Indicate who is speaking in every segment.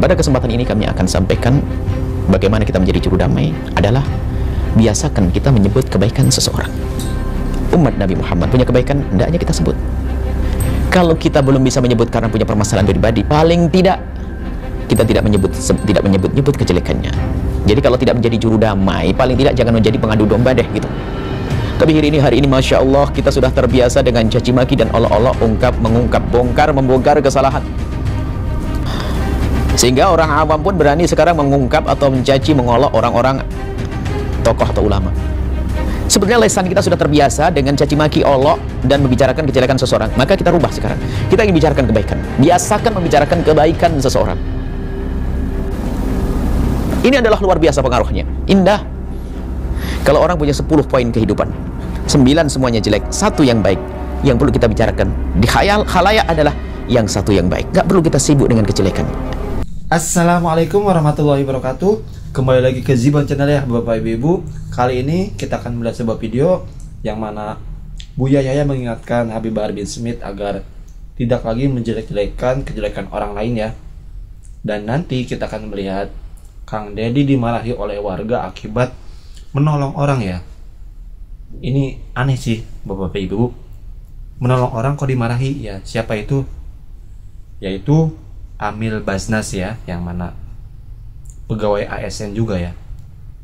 Speaker 1: Pada kesempatan ini kami akan sampaikan bagaimana kita menjadi juru damai adalah biasakan kita menyebut kebaikan seseorang. Umat Nabi Muhammad punya kebaikan, hendaknya kita sebut. Kalau kita belum bisa menyebut karena punya permasalahan pribadi, paling tidak kita tidak menyebut kejelekannya. Jadi kalau tidak menjadi juru damai, paling tidak jangan menjadi pengadu domba deh gitu. Tapi hari ini Masya Allah, kita sudah terbiasa dengan caci maki dan olok-olok, mengungkap, membongkar kesalahan. Sehingga orang awam pun berani sekarang mengungkap atau mencaci, mengolok orang-orang tokoh atau ulama. Sebenarnya lisan kita sudah terbiasa dengan caci maki, olok, dan membicarakan kejelekan seseorang. Maka kita rubah sekarang. Kita ingin bicarakan kebaikan. Biasakan membicarakan kebaikan seseorang. Ini adalah luar biasa pengaruhnya. Indah. Kalau orang punya 10 poin kehidupan, 9 semuanya jelek, 1 yang baik, yang perlu kita bicarakan di khalayak adalah yang 1 yang baik. Gak perlu kita sibuk dengan kejelekan.
Speaker 2: Assalamualaikum warahmatullahi wabarakatuh. Kembali lagi ke Zibon Channel ya Bapak Ibu. Kali ini kita akan melihat sebuah video yang mana Buya Yahya mengingatkan Habib Bahar bin Smith agar tidak lagi menjelek-jelekan kejelekan orang lain ya. Dan nanti kita akan melihat Kang Deddy dimarahi oleh warga akibat menolong orang ya. Ini aneh sih Bapak Ibu. Menolong orang kok dimarahi ya. Siapa itu? Yaitu Amil Basnas ya, yang mana pegawai ASN juga ya.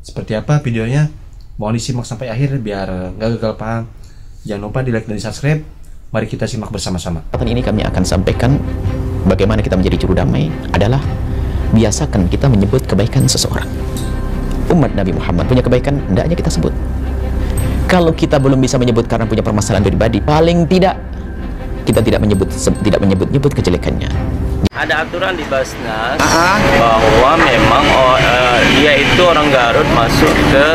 Speaker 2: Seperti apa videonya? Mohon disimak sampai akhir biar nggak gagal paham. Jangan lupa di like dan di subscribe. Mari kita simak bersama-sama.
Speaker 1: Kesempatan ini kami akan sampaikan bagaimana kita menjadi juru damai adalah biasakan kita menyebut kebaikan seseorang. Umat Nabi Muhammad punya kebaikan, hendaknya kita sebut. Kalau kita belum bisa menyebut karena punya permasalahan pribadi, paling tidak kita tidak menyebut kejelekannya.
Speaker 3: Ada aturan di Basnas bahwa memang dia itu orang Garut masuk ke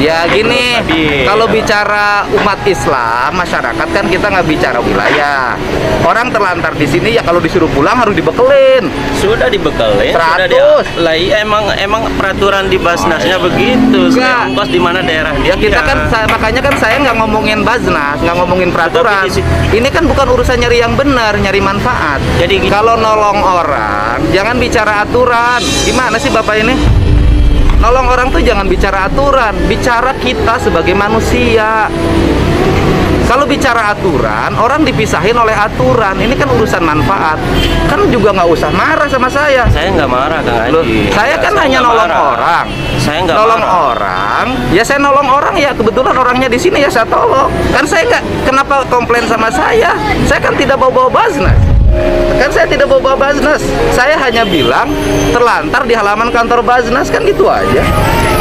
Speaker 4: ya gini. Kalau bicara umat Islam, masyarakat kan kita nggak bicara wilayah. Orang terlantar di sini ya kalau disuruh pulang harus dibekelin.
Speaker 3: Sudah dibekelin.
Speaker 4: 100.
Speaker 3: Lah iya, emang peraturan di Basnasnya begitu. Ongkos di mana daerah dia.
Speaker 4: Ya kita kan makanya kan saya nggak ngomongin Basnas, nggak ngomongin peraturan. Ini kan bukan urusan nyari yang benar, nyari manfaat. Jadi kalau nolong orang jangan bicara aturan. Gimana sih Bapak ini? Nolong orang tuh jangan bicara aturan, bicara kita sebagai manusia. Kalau bicara aturan, orang dipisahin oleh aturan. Ini kan urusan manfaat. Kan juga nggak usah marah sama saya.
Speaker 3: Saya nggak marah Kang Haji.
Speaker 4: Saya kan hanya nolong orang.
Speaker 3: Saya nggak
Speaker 4: nolong
Speaker 3: marah.
Speaker 4: Orang. Ya saya nolong orang ya, kebetulan orangnya di sini ya saya tolong. Kan saya nggak, kenapa komplain sama saya? Saya kan tidak bawa-bawa Basnas. Kan saya tidak bawa Basnas. Saya hanya bilang terlantar di halaman kantor Basnas, kan gitu aja.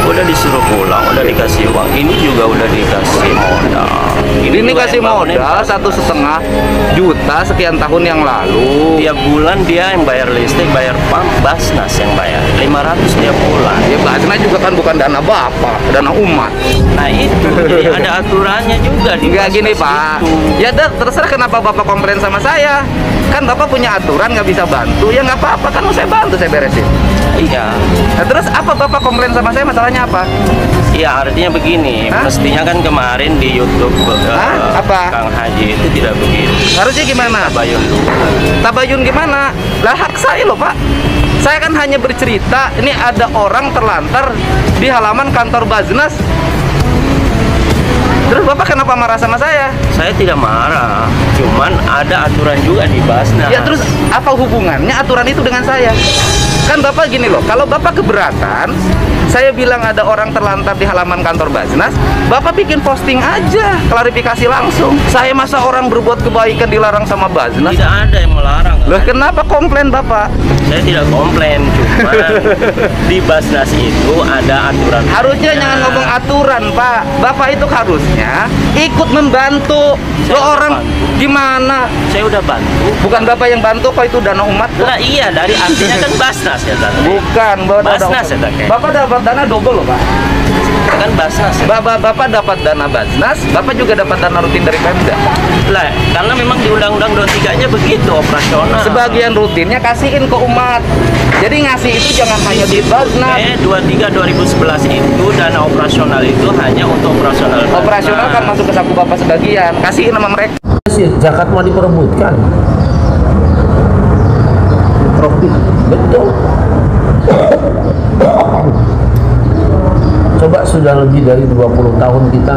Speaker 3: Udah disuruh pulang, udah dikasih uang. Ini juga udah dikasih modal.
Speaker 4: Ini kasih modal 1,5 juta sekian tahun yang lalu.
Speaker 3: Tiap bulan dia yang bayar listrik, bayar pam, Basnas yang bayar 500 tiap bulan.
Speaker 4: Ya Basnas juga kan bukan dana bapak, dana umat.
Speaker 3: Nah itu, jadi ada aturannya juga di
Speaker 4: Enggak gini
Speaker 3: Basnas
Speaker 4: Pak.
Speaker 3: itu.
Speaker 4: Ya terserah kenapa bapak komplain sama saya. Kan bapak punya aturan nggak bisa bantu, ya nggak apa-apa, kan mau saya bantu, saya beresin.
Speaker 3: Iya.
Speaker 4: Nah, terus apa bapak komplain sama saya, masalahnya apa?
Speaker 3: Iya, artinya begini. Mestinya kan kemarin di YouTube
Speaker 4: apa?
Speaker 3: Kang Haji itu tidak begitu.
Speaker 4: Harusnya gimana?
Speaker 3: Tabayun dulu.
Speaker 4: Tabayun gimana? Lah hak saya loh Pak. Saya kan hanya bercerita, ini ada orang terlantar di halaman kantor Basnas. Terus Bapak kenapa marah sama saya?
Speaker 3: Saya tidak marah, cuman ada aturan juga di Basnas.
Speaker 4: Ya terus apa hubungannya aturan itu dengan saya? Kan Bapak gini loh, kalau Bapak keberatan, saya bilang ada orang terlantar di halaman kantor Basnas, Bapak bikin posting aja, klarifikasi langsung. Saya masa orang berbuat kebaikan dilarang sama Basnas?
Speaker 3: Tidak ada yang melarang.
Speaker 4: Loh kenapa komplain Bapak?
Speaker 3: Saya tidak komplain, cuman di Basnas itu ada aturan.
Speaker 4: Harusnya jangan ngomong aturan Pak. Bapak itu harusnya ikut membantu. Lo orang gimana?
Speaker 3: Saya udah bantu.
Speaker 4: Bukan Bapak yang bantu kok, itu dana umat.
Speaker 3: Lah iya, dari artinya kan Basnas ya tadi.
Speaker 4: Bukan,
Speaker 3: Basnas ya tadi.
Speaker 4: Bapak dapat dana double loh Pak.
Speaker 3: Kan Basnas ya?
Speaker 4: Bapak dapat dana Basnas, Bapak juga dapat dana rutin dari Pemda.
Speaker 3: Lah, karena memang di Undang-Undang 23-nya begitu operasional.
Speaker 4: Sebagian rutinnya kasihin ke umat. Jadi ngasih itu jangan hanya di Basnas.
Speaker 3: 23 2011 itu dana operasional itu hanya untuk operasional.
Speaker 4: Operasional kan masuk ke saku Bapak sebagian. Kasihin sama mereka.
Speaker 5: Zakat mau diperebutkan. Betul. Coba sudah lebih dari 20 tahun kita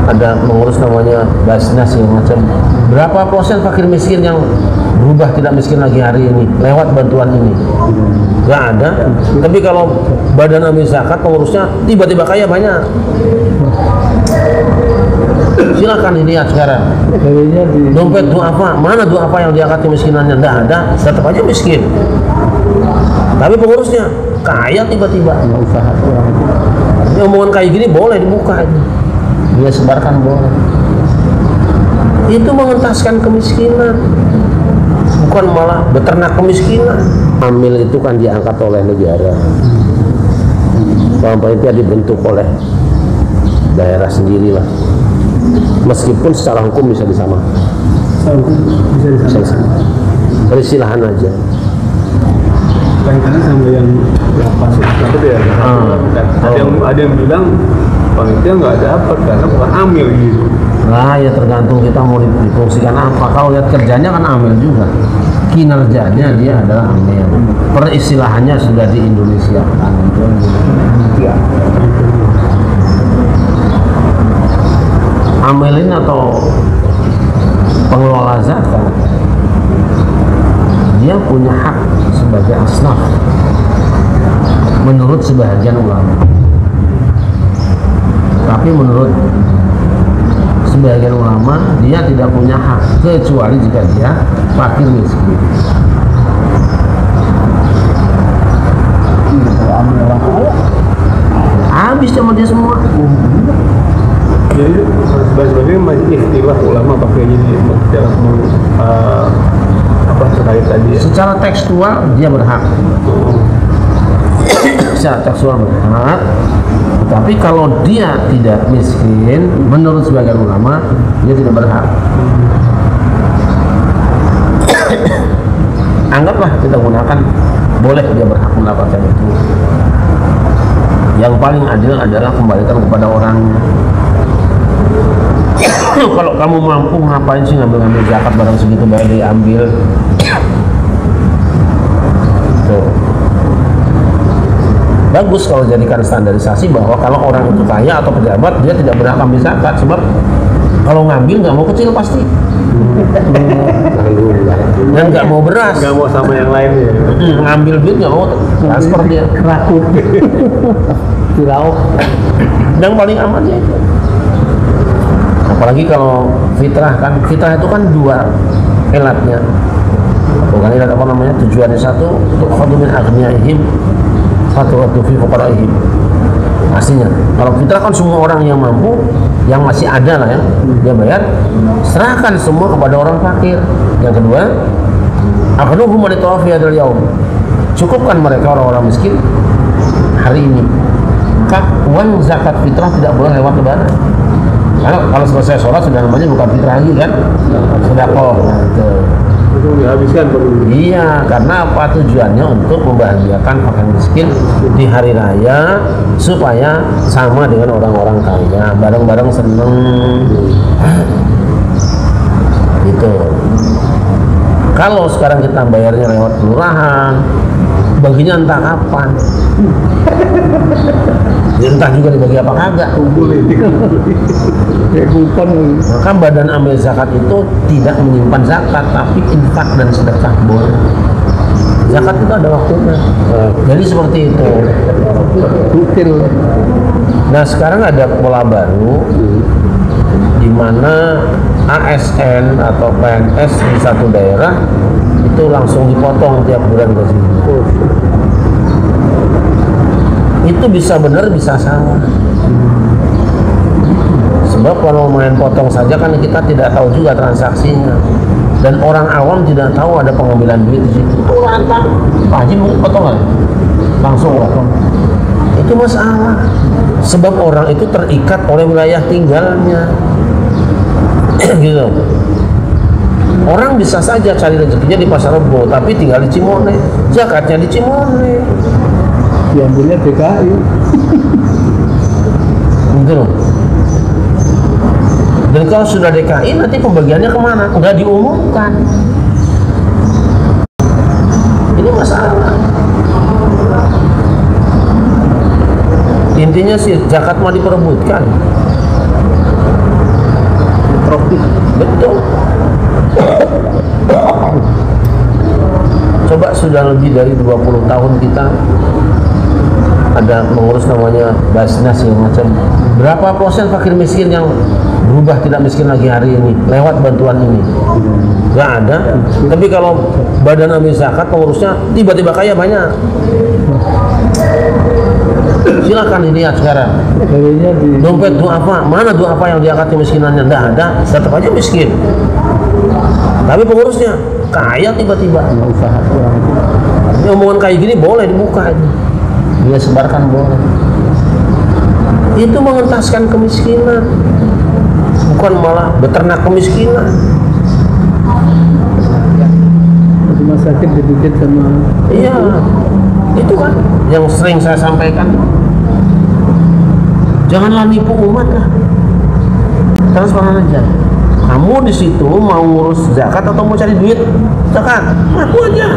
Speaker 5: ada mengurus namanya Basnas yang macam. Berapa persen fakir miskin yang berubah tidak miskin lagi hari ini lewat bantuan ini? Nggak ada. Tapi kalau badan amil zakat pengurusnya tiba-tiba kaya banyak. Silakan dilihat sekarang. Dompet duafa, mana duafa yang diangkat kemiskinannya? Nggak ada, tetap aja miskin. Tapi pengurusnya kaya tiba-tiba. Ini omongan kayak gini boleh dibuka aja. Dia sebarkan boleh. Itu mengentaskan kemiskinan, bukan malah beternak kemiskinan. Amil itu kan diangkat oleh negara. Panitia dibentuk oleh daerah sendirilah. Meskipun secara hukum bisa disamakan. Bisa disamakan. Persilahan aja.
Speaker 6: Kaitannya sama yang pas itu ya. Ada yang bilang panitia nggak dapat karena bukan amil gitu.
Speaker 5: Nah ya tergantung kita mau difungsikan apa. Kalau lihat kerjanya kan amil juga, kinerjanya dia adalah amil. Peristilahannya sudah di Indonesia. Amilin atau pengelola zakat, dia punya hak sebagai asnaf menurut sebagian ulama. Tapi menurut sebagian ulama dia tidak punya hak kecuali jika dia fakir miskin. Habis sama dia semua.
Speaker 6: Jadi sebagai masih istilah ulama pakai ini apa terkait tadi ya?
Speaker 5: Secara tekstual dia berhak. Secara tekstual berhak. Tapi kalau dia tidak miskin, menurut sebagian ulama dia tidak berhak. Anggaplah kita gunakan boleh dia berhak mendapatkan itu. Yang paling adil adalah kembalikan kepada orangnya. Kalau kamu mampu, ngapain sih ngambil zakat barang segitu banyak diambil? Tuh. Bagus kalau jadikan standarisasi bahwa kalau orang itu kaya atau pejabat dia tidak berhak ambil zakat, sebab kalau ngambil nggak mau kecil pasti. Dan nggak mau beras,
Speaker 6: nggak mau sama yang lain ya.
Speaker 5: Ngambil duit nggak mau transfer dia. Raku. Yang paling aman ya itu. Apalagi kalau fitrah kan, fitrah itu kan dua elatnya. Bukan elat apa namanya? Tujuannya satu untuk khadumin agniyaihim, satu untuk fi fuqaraihim. Aslinya kalau fitrah kan semua orang yang mampu, yang masih ada lah ya, dia bayar, serahkan semua kepada orang fakir. Yang kedua, aghnuhum an tawafi hadzal yaum, cukupkan mereka orang-orang miskin hari ini. Maka uang zakat fitrah tidak boleh lewat lebaran. Karena kalau selesai sholat sudah namanya bukan fitrah lagi kan, sedekah.
Speaker 6: Itu dihabiskan perlu.
Speaker 5: Iya, karena apa tujuannya? Untuk membahagiakan fakir miskin di hari raya supaya sama dengan orang-orang kaya, bareng-bareng seneng. Gitu. Kalau sekarang kita bayarnya lewat kelurahan, baginya entah kapan. Entah juga dibagi apa kagak. Maka badan amil zakat itu tidak menyimpan zakat, tapi infak dan sedekah boleh. Zakat itu ada waktunya. Jadi seperti itu. Nah sekarang ada pola baru di mana ASN atau PNS di satu daerah itu langsung dipotong tiap bulan gajinya. Itu bisa benar bisa salah. Sebab kalau main potong saja kan kita tidak tahu juga transaksinya, dan orang awam tidak tahu ada pengambilan duit di situ. Itu rantang, Pak Haji mau potongan langsung potong. Itu masalah. Sebab orang itu terikat oleh wilayah tinggalnya. Gitu. Orang bisa saja cari rezekinya di Pasar Rebo, tapi tinggal di Cimone, zakatnya di Cimone.
Speaker 6: Diambilnya DKI.
Speaker 5: Gitu loh. Dan kalau sudah DKI nanti pembagiannya kemana? Nggak diumumkan. ini masalah. Intinya sih zakat mau diperebutkan. Profit, betul. Coba sudah lebih dari 20 tahun kita ada mengurus namanya Basnas yang macam. Berapa persen fakir miskin yang berubah tidak miskin lagi hari ini lewat bantuan ini? Nggak ada. Tapi kalau badan amil zakat pengurusnya tiba-tiba kaya banyak. Silakan dilihat sekarang. Dompet duafa, mana duafa yang diangkat kemiskinannya? Nggak ada, tetap aja miskin. Tapi pengurusnya kaya tiba-tiba. Ini omongan kayak gini boleh dibuka aja. Dia sebarkan boleh. Itu mengentaskan kemiskinan, bukan malah beternak kemiskinan.
Speaker 6: Rumah sakit dibikin sama.
Speaker 5: Iya, itu kan yang sering saya sampaikan. Janganlah nipu umat lah, transparan aja. Kamu di situ mau ngurus zakat atau mau cari duit zakat? Ngaku aja.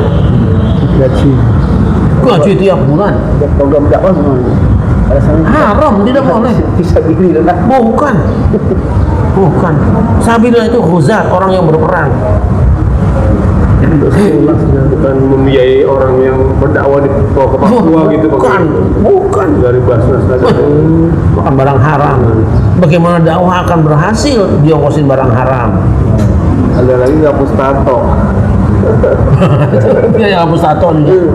Speaker 5: Gaji tiap bulan.
Speaker 6: Program dakwah
Speaker 5: Haram, tidak boleh.
Speaker 6: bisa gini lah.
Speaker 5: Bukan. Sabilullah itu khuzat, orang yang berperang.
Speaker 6: Bukan membiayai orang yang berdakwah di ke Papua gitu.
Speaker 5: Bukan.
Speaker 6: Dari Basnas
Speaker 5: Bukan barang haram. Bagaimana dakwah akan berhasil dia ngosin barang haram?
Speaker 6: Ada lagi hapus tato.
Speaker 5: Dia yang hapus tato juga.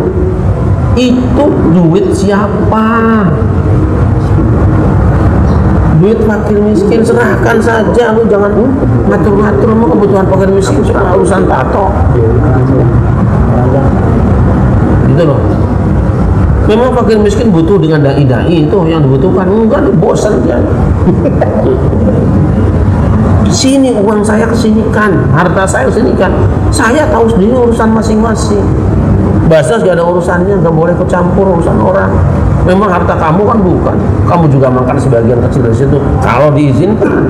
Speaker 5: Itu duit siapa? Duit fakir miskin serahkan saja, lu jangan ngatur-ngatur sama kebutuhan fakir miskin soal urusan tato. Gitu loh. Memang fakir miskin butuh dengan dai-dai itu yang dibutuhkan. Enggak, bosan dia. Sini uang saya kesinikan, harta saya kesinikan. Saya tahu sendiri urusan masing-masing. Basnas gak ada urusannya, gak boleh ikut campur urusan orang. Memang harta kamu kan bukan. Kamu juga makan sebagian kecil dari situ kalau diizinkan.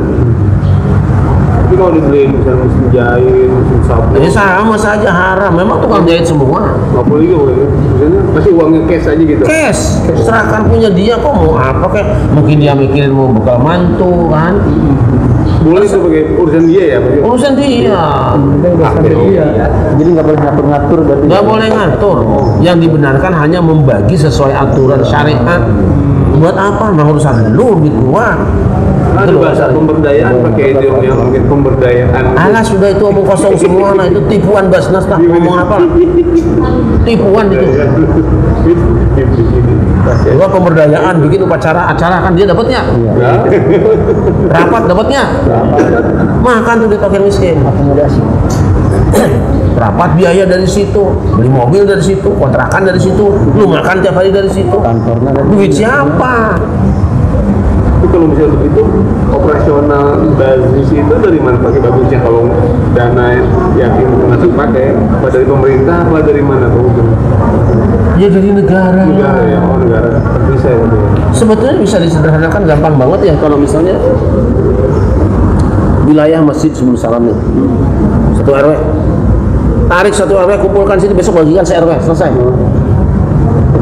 Speaker 6: Tapi kalau dibeliin misalnya mesin jahit, mesin sapu,
Speaker 5: Jadi sama saja haram. Memang tukang jahit semua.
Speaker 6: nggak boleh juga, misalnya masih uangnya cash aja gitu.
Speaker 5: Cash, serahkan punya dia. Kok mau apa kek? Mungkin dia mikirin mau bekal mantu kan.
Speaker 6: Boleh sebagai urusan dia ya?
Speaker 5: Urusan dia.
Speaker 6: Jadi nggak boleh ngatur-ngatur.
Speaker 5: Nggak boleh ngatur. Yang dibenarkan hanya membagi sesuai aturan syariat. Buat apa? Nah urusan lu duit gua.
Speaker 6: Ada bahasa pemberdayaan pakai itu yang mungkin pemberdayaan.
Speaker 5: Alah sudah itu omong kosong semua. Nah itu tipuan Basnas lah. Ngomong apa? Tipuan itu. Gua pemberdayaan bikin acara kan dia dapatnya. Rapat dapatnya. Makan tuh di fakir miskin. Akomodasi. Rapat biaya dari situ, beli mobil dari situ, kontrakan dari situ, lu makan tiap hari dari situ. Duit siapa?
Speaker 6: Itu kalau misalnya begitu operasional basis itu dari mana pakai bagusnya kalau dana yang masuk pakai apa dari pemerintah apa dari mana
Speaker 5: Ya dari negara.
Speaker 6: Negara ya, negara bisa ya.
Speaker 5: Sebetulnya bisa disederhanakan gampang banget ya kalau misalnya wilayah masjid sebelum salam nih, satu RW, tarik satu RW kumpulkan sini besok bagikan se RW selesai.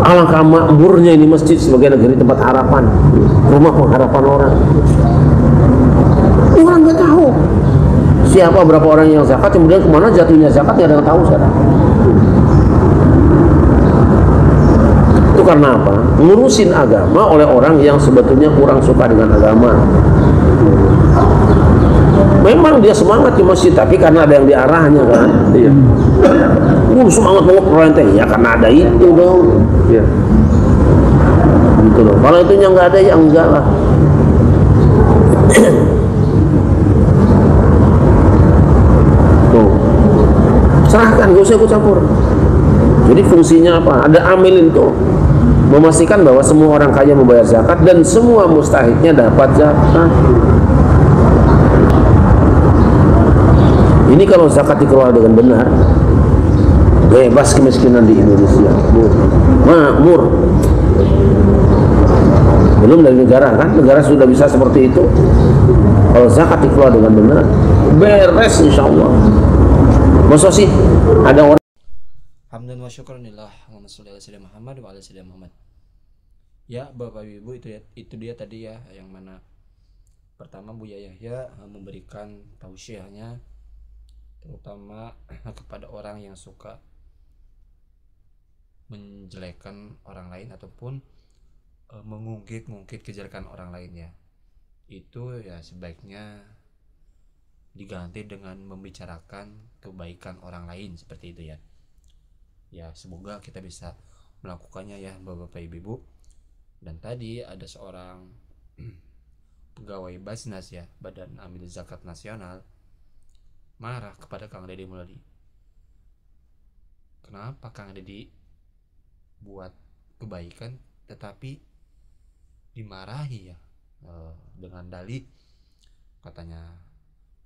Speaker 5: Alangkah makmurnya ini masjid sebagai negeri tempat harapan, rumah pengharapan orang. Orang nggak tahu siapa berapa orang yang zakat, kemudian kemana jatuhnya zakat nggak ada yang tahu sekarang. Itu karena apa? Ngurusin agama oleh orang yang sebetulnya kurang suka dengan agama. Memang dia semangat di masjid, tapi karena ada yang diarahnya kan. Iya. Semangat banget perintah ya karena ada itu dong. Iya. Gitu loh. Kalau itunya nggak ada ya enggak lah. Tuh. Serahkan, gak usah ikut campur. Jadi fungsinya apa? Ada amilin tuh memastikan bahwa semua orang kaya membayar zakat dan semua mustahiknya dapat zakat. Ini kalau zakat dikelola dengan benar, bebas kemiskinan di Indonesia, makmur. Belum dari negara kan? Negara sudah bisa seperti itu. Kalau zakat dikelola dengan benar, beres insya Allah. Masa sih ada orang
Speaker 2: Hamdan wa syukranillah. Allahumma sholli ala sayyidina Muhammad wa ala sayyidina Muhammad. Ya, Bapak Ibu, itu dia tadi ya, yang mana pertama Buya Yahya memberikan tausiahnya terutama kepada orang yang suka menjelekkan orang lain ataupun mengungkit-ungkit kejelekan orang lain ya. Itu ya sebaiknya diganti dengan membicarakan kebaikan orang lain seperti itu ya. Ya, semoga kita bisa melakukannya ya Bapak Ibu. Dan tadi ada seorang pegawai Basnas ya, Badan Amil Zakat Nasional, marah kepada Kang Deddy Mulyadi. Kenapa Kang Deddy buat kebaikan tetapi dimarahi ya, dengan dalih katanya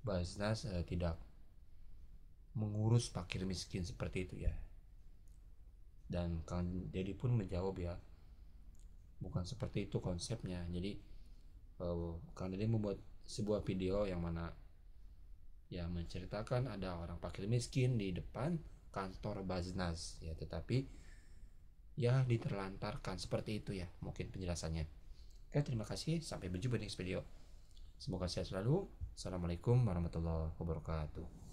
Speaker 2: Basnas tidak mengurus fakir miskin seperti itu ya. Dan Kang Deddy pun menjawab ya, bukan seperti itu konsepnya. Jadi Kang Deddy membuat sebuah video yang mana ya menceritakan ada orang fakir miskin di depan kantor Basnas ya, tetapi ya diterlantarkan seperti itu ya mungkin penjelasannya. Oke, terima kasih, sampai berjumpa di next video. Semoga sehat selalu. Assalamualaikum warahmatullahi wabarakatuh.